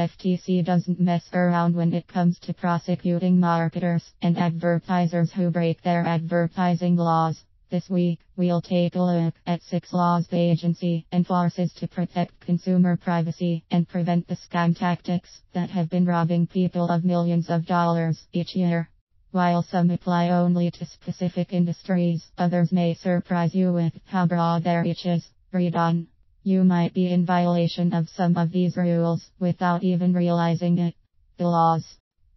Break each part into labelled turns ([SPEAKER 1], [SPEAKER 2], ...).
[SPEAKER 1] FTC doesn't mess around when it comes to prosecuting marketers and advertisers who break their advertising laws. This week, we'll take a look at 6 laws the agency enforces to protect consumer privacy and prevent the scam tactics that have been robbing people of millions of dollars each year. While some apply only to specific industries, others may surprise you with how broad their reach is. Read on. You might be in violation of some of these rules without even realizing it. The laws.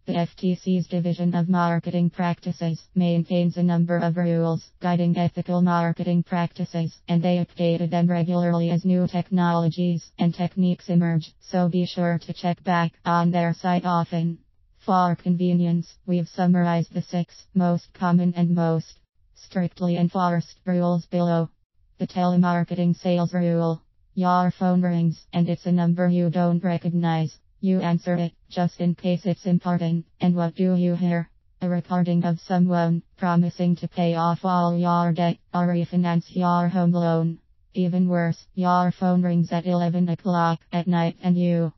[SPEAKER 1] The FTC's Division of Marketing Practices maintains a number of rules guiding ethical marketing practices, and they update them regularly as new technologies and techniques emerge, so be sure to check back on their site often. For convenience, we've summarized the 6 most common and most strictly enforced rules below. The telemarketing sales rule. Your phone rings, and it's a number you don't recognize. You answer it, just in case it's important, and what do you hear? A recording of someone promising to pay off all your debt or refinance your home loan. Even worse, your phone rings at 11 o'clock at night and you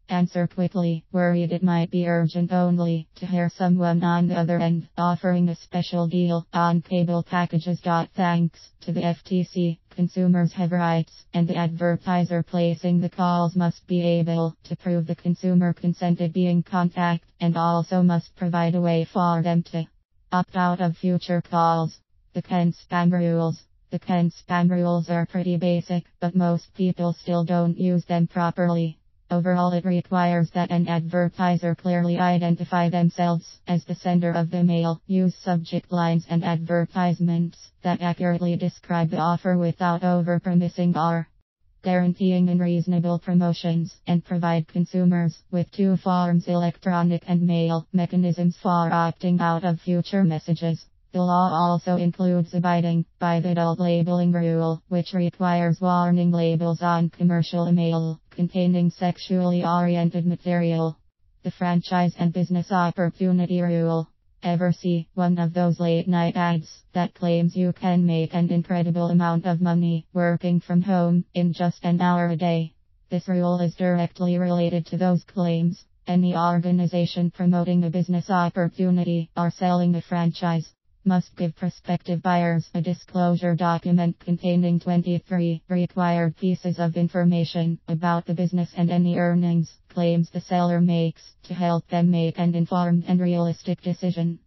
[SPEAKER 1] answer quickly, worried it might be urgent, only to hear someone on the other end offering a special deal on cable packages. Thanks to the FTC, consumers have rights, and the advertiser placing the calls must be able to prove the consumer consented being contacted, and also must provide a way for them to opt out of future calls. The Ken Spam Rules. The Ken Spam Rules are pretty basic, but most people still don't use them properly. Overall, it requires that an advertiser clearly identify themselves as the sender of the mail, use subject lines and advertisements that accurately describe the offer without over-promising or guaranteeing unreasonable promotions, and provide consumers with 2 forms: electronic and mail mechanisms for opting out of future messages. The law also includes abiding by the adult labeling rule, which requires warning labels on commercial mail containing sexually oriented material. The franchise and business opportunity rule. Ever see one of those late night ads that claims you can make an incredible amount of money working from home in just an hour a day? This rule is directly related to those claims. Any organization promoting a business opportunity or selling a franchise must give prospective buyers a disclosure document containing 23 required pieces of information about the business and any earnings claims the seller makes to help them make an informed and realistic decision.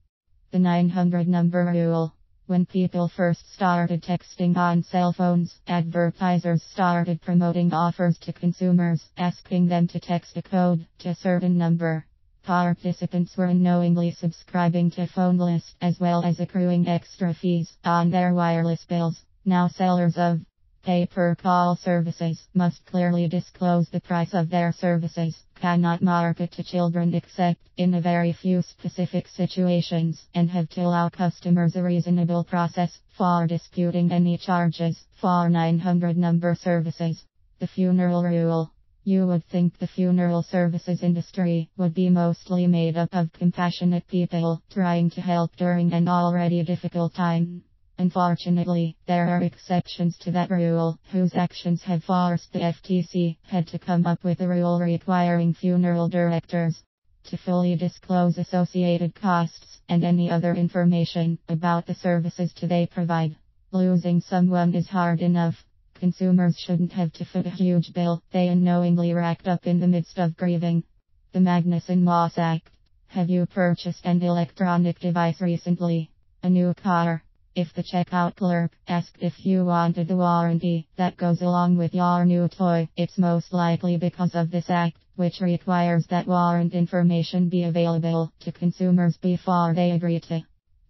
[SPEAKER 1] The 900 number rule. When people first started texting on cell phones, advertisers started promoting offers to consumers, asking them to text a code to a certain number. Participants were unknowingly subscribing to phone lists as well as accruing extra fees on their wireless bills. Now sellers of pay-per-call services must clearly disclose the price of their services, cannot market to children except in a very few specific situations, and have to allow customers a reasonable process for disputing any charges for 900 number services. The funeral rule. You would think the funeral services industry would be mostly made up of compassionate people trying to help during an already difficult time. Unfortunately, there are exceptions to that rule, whose actions have forced the FTC had to come up with a rule requiring funeral directors to fully disclose associated costs and any other information about the services they provide. Losing someone is hard enough. Consumers shouldn't have to foot a huge bill they unknowingly racked up in the midst of grieving. The Magnuson-Moss Act. Have you purchased an electronic device recently? A new car? If the checkout clerk asked if you wanted the warranty that goes along with your new toy, it's most likely because of this act, which requires that warranty information be available to consumers before they agree to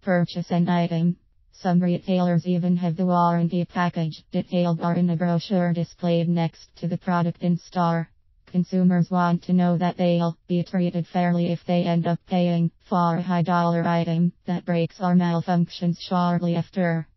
[SPEAKER 1] purchase an item. Some retailers even have the warranty package detailed or in a brochure displayed next to the product in store. Consumers want to know that they'll be treated fairly if they end up paying for a high-dollar item that breaks or malfunctions shortly after.